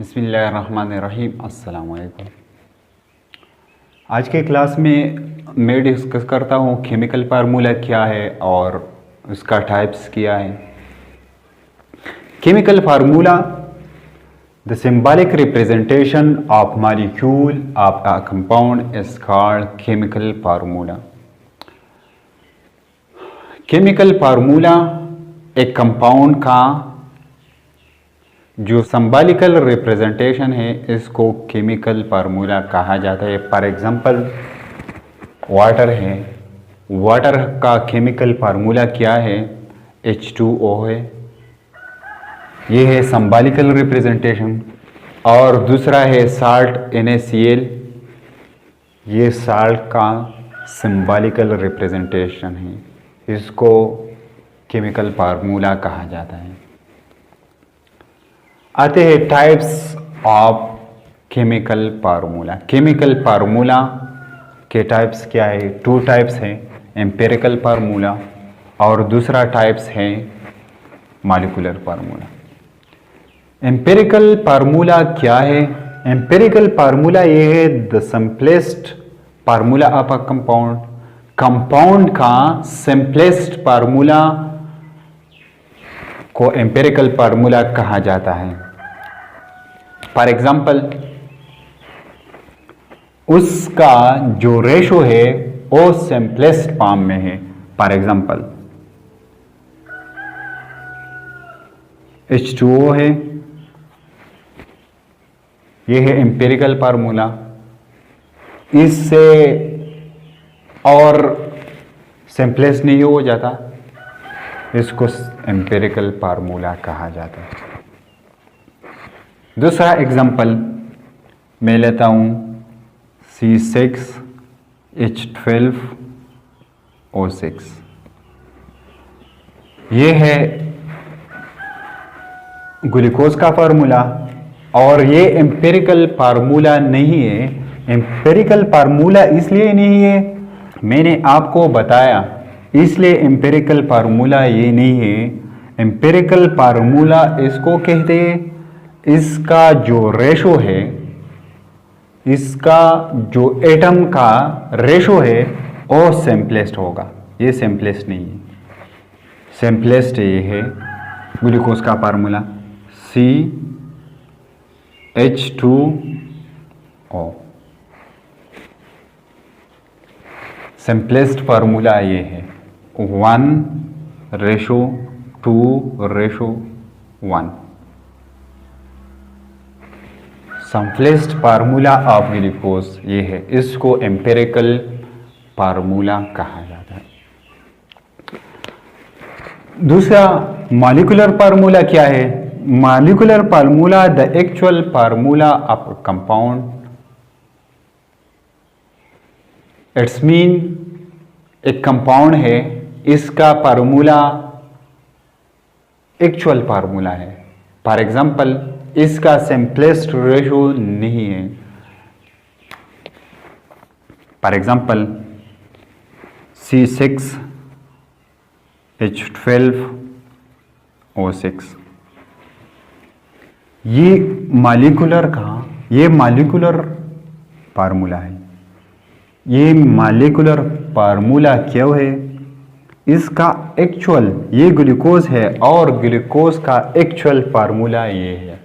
बिस्मिल्लाहिर्रहमानिर्रहीम। अस्सलाम वालेकुम। आज के क्लास में मैं डिस्कस करता हूँ केमिकल फार्मूला क्या है और उसका टाइप्स क्या है। Chemical formula the symbolic representation of molecule of a compound is called chemical formula. Chemical formula एक कंपाउंड का जो सिंबॉलिकल रिप्रेजेंटेशन है इसको केमिकल फार्मूला कहा जाता है। फॉर एग्जांपल वाटर है, वाटर का केमिकल फार्मूला क्या है? H2O है, ये है सिंबॉलिकल रिप्रेजेंटेशन। और दूसरा है साल्ट NaCl, ये साल्ट का सिंबॉलिकल रिप्रेजेंटेशन है, इसको केमिकल फार्मूला कहा जाता है। आते हैं types of chemical formula. Chemical formula के टाइप्स क्या है? टू टाइप्स हैं, एम्पिरिकल फार्मूला और दूसरा टाइप्स है मॉलिक्यूलर फार्मूला। एम्पिरिकल फार्मूला क्या है? एम्पिरिकल फार्मूला ये है the simplest formula of a compound. Compound का सिंपलेस्ट फार्मूला को एम्पिरिकल फार्मूला कहा जाता है। फॉर एग्जाम्पल उसका जो रेशो है वो सिंपलेस्ट फॉर्म में है। फॉर एग्जाम्पल H2O है, ये है एम्पिरिकल फार्मूला। इससे और सिंपलेस्ट नहीं हो जाता, इसको एम्पिरिकल फार्मूला कहा जाता है। दूसरा एग्जांपल मैं लेता हूं C6H12O6, ये है ग्लूकोज का फार्मूला और ये एम्पिरिकल फार्मूला नहीं है। एम्पिरिकल फार्मूला इसलिए नहीं है, मैंने आपको बताया, इसलिए एम्पिरिकल फार्मूला ये नहीं है। एम्पिरिकल फार्मूला इसको कहते हैं, इसका जो रेशो है, इसका जो एटम का रेशो है वो सिंपलेस्ट होगा। ये सिंपलेस्ट नहीं है, सिंपलेस्ट ये है ग्लूकोज का फार्मूला CH2O। सिंपलेस्ट फार्मूला ये है 1:2:1। सिंपलेस्ट फार्मूला ऑफ ग्लूकोज ये है, इसको एम्पिरिकल फार्मूला कहा जाता है। दूसरा मॉलिक्यूलर फार्मूला क्या है? Molecular formula the actual formula of compound. It's mean एक कंपाउंड है, इसका फार्मूला एक्चुअल फार्मूला है। फॉर एग्जांपल इसका सिंपलेस्ट रेशो नहीं है। फॉर एग्जांपल C6H12O6, ये मॉलिक्यूलर फार्मूला है। ये मॉलिक्यूलर फार्मूला क्यों है? इसका एक्चुअल ये ग्लूकोज है और ग्लूकोज का एक्चुअल फार्मूला ये है,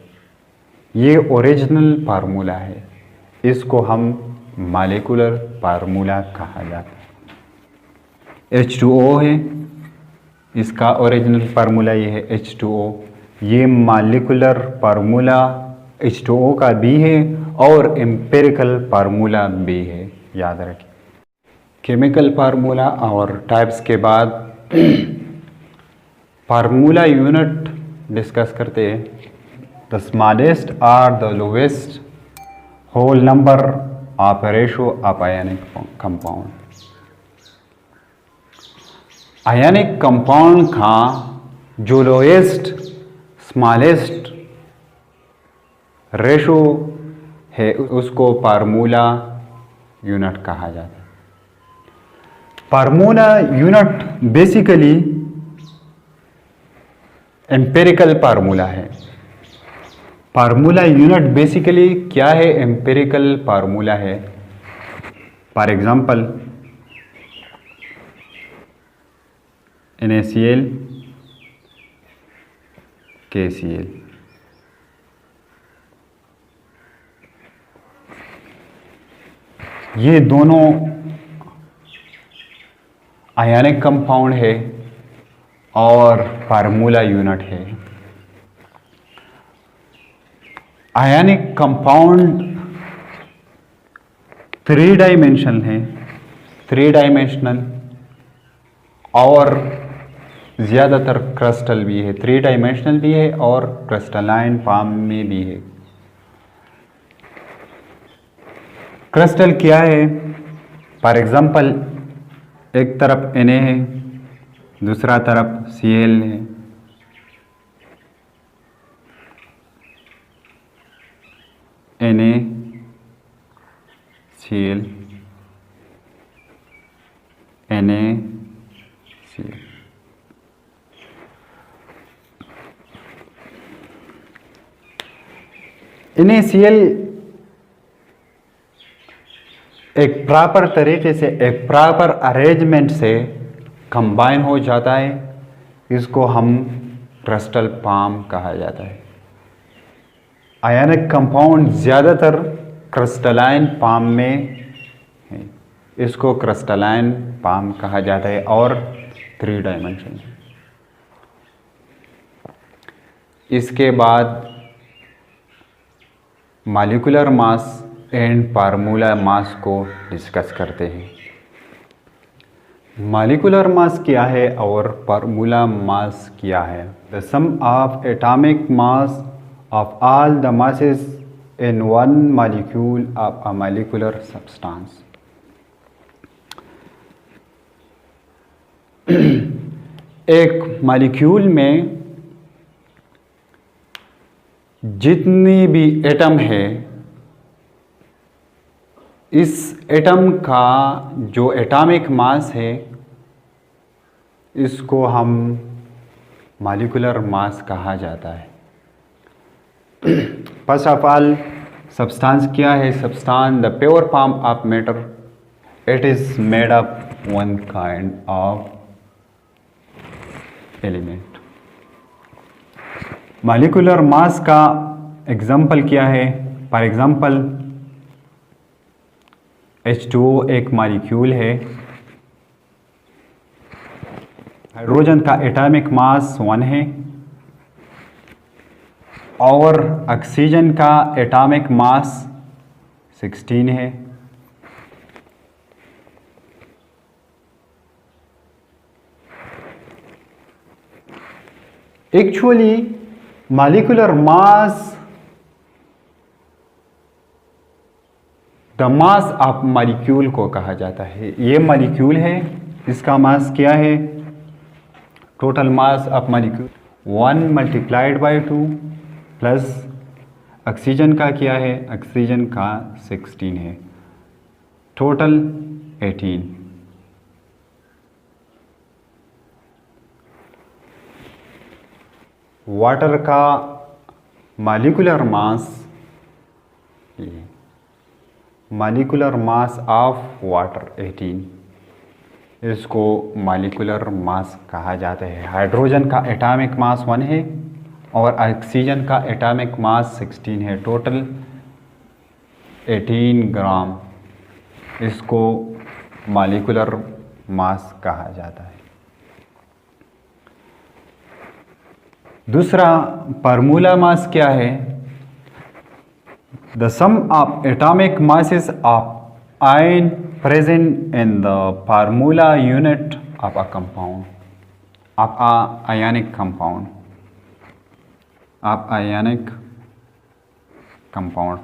ये ओरिजिनल फार्मूला है, इसको हम मॉलिक्यूलर फार्मूला कहा जाता है। H2O है, इसका ओरिजिनल फार्मूला ये है H2O। ये मॉलिक्यूलर फार्मूला H2O का भी है और एम्पिरिकल फार्मूला भी है, याद रखें। केमिकल फार्मूला और टाइप्स के बाद फार्मूला यूनिट डिस्कस करते हैं। द स्मॉलेस्ट और the lowest whole number of ratio of ionic compound. Ionic compound का जो लोएस्ट स्मॉलेस्ट रेशो है उसको फार्मूला यूनिट कहा जाता है। Formula unit basically empirical formula है। फार्मूला यूनिट बेसिकली क्या है? एम्पिरिकल फार्मूला है। फॉर एग्जांपल NaCl KCl, ये दोनों आयनिक कंपाउंड है और फार्मूला यूनिट है। आयनिक कंपाउंड 3 डायमेंशनल है, 3 डायमेंशनल, और ज़्यादातर क्रिस्टल भी है। 3 डायमेंशनल भी है और क्रिस्टलाइन फॉर्म में भी है। क्रिस्टल क्या है? फॉर एग्जांपल एक तरफ Na है, दूसरा तरफ Cl है। NaCl, NaCl। NaCl एक प्रॉपर तरीके से, एक प्रॉपर अरेंजमेंट से कंबाइन हो जाता है। इसको हम क्रिस्टल फॉर्म कहा जाता है। आयनिक कंपाउंड ज़्यादातर क्रिस्टलाइन फॉर्म में है, इसको क्रिस्टलाइन फॉर्म कहा जाता है और 3 डायमेंशन। इसके बाद molecular mass and formula mass को डिस्कस करते हैं। मॉलिक्यूलर मास क्या है और फार्मूला मास क्या है? The sum of atomic mass of all the masses in one molecule of a molecular substance। एक मॉलिक्यूल में जितनी भी एटम है, इस एटम का जो एटॉमिक मास है, इसको हम मॉलिक्यूलर मास कहा जाता है। फर्स्ट ऑफ ऑल, सब्सटेंस क्या है? Substance the pure form of matter, it is made up one kind of element. Molecular mass का एग्जाम्पल क्या है? फॉर एग्जाम्पल H2O एक मॉलिक्यूल है। हाइड्रोजन का एटॉमिक मास 1 है और ऑक्सीजन का एटॉमिक मास 16 है। Actually molecular mass the mass of molecule को कहा जाता है। ये मॉलिक्यूल है, इसका मास क्या है? Total mass of molecule 1 multiplied by 2 plus oxygen का क्या है? ऑक्सीजन का 16 है, टोटल 18। वाटर का molecular mass, molecular mass of water 18, इसको मॉलिक्यूलर मास कहा जाता है। हाइड्रोजन का एटॉमिक मास 1 है और ऑक्सीजन का एटॉमिक मास 16 है, टोटल 18 ग्राम, इसको मॉलिक्यूलर मास कहा जाता है। दूसरा, फार्मूला मास क्या है? The sum of atomic masses of ion present in the formula unit of a compound, of a ionic compound, of ionic compound.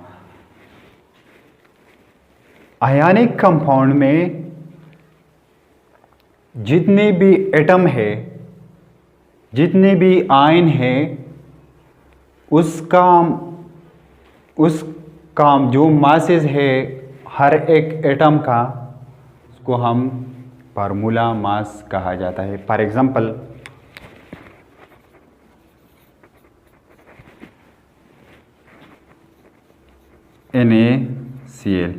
Ionic compound में जितने भी एटम है, जितने भी आयन है, उसका जो मासेस है हर एक एटम का, उसको हम फार्मूला मास कहा जाता है। For example NaCl।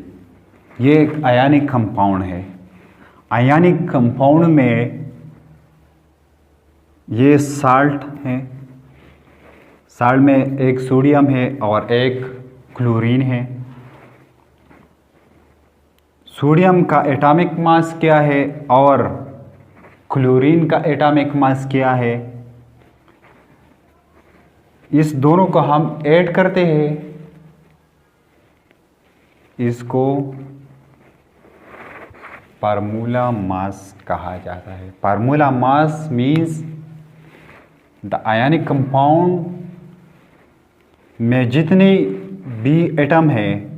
ये एक आयनिक कंपाउंड है। आयनिक कंपाउंड में ये साल्ट है, साल्ट में एक सोडियम है और एक क्लोरीन है। सोडियम का एटॉमिक मास क्या है और क्लोरीन का एटॉमिक मास क्या है, इस दोनों को हम ऐड करते हैं, इसको फार्मूला मास कहा जाता है। Formula mass means the ionic compound में जितने भी एटम है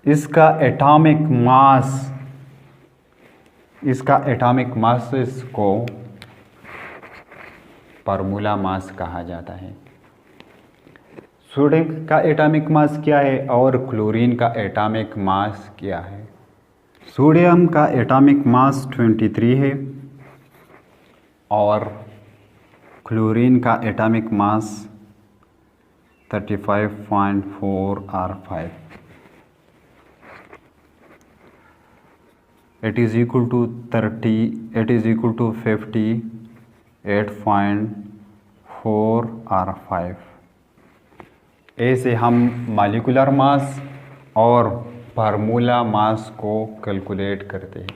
इसका एटॉमिक मास इसको फार्मूला मास कहा जाता है। सोडियम का एटॉमिक मास क्या है और क्लोरीन का एटॉमिक मास क्या है। सोडियम का एटॉमिक मास 23 है और क्लोरीन का atomic mass 35.4 R5। It is equal to 58.4 R5। ऐसे हम मॉलिक्यूलर मास और फार्मूला मास को कैलकुलेट करते हैं।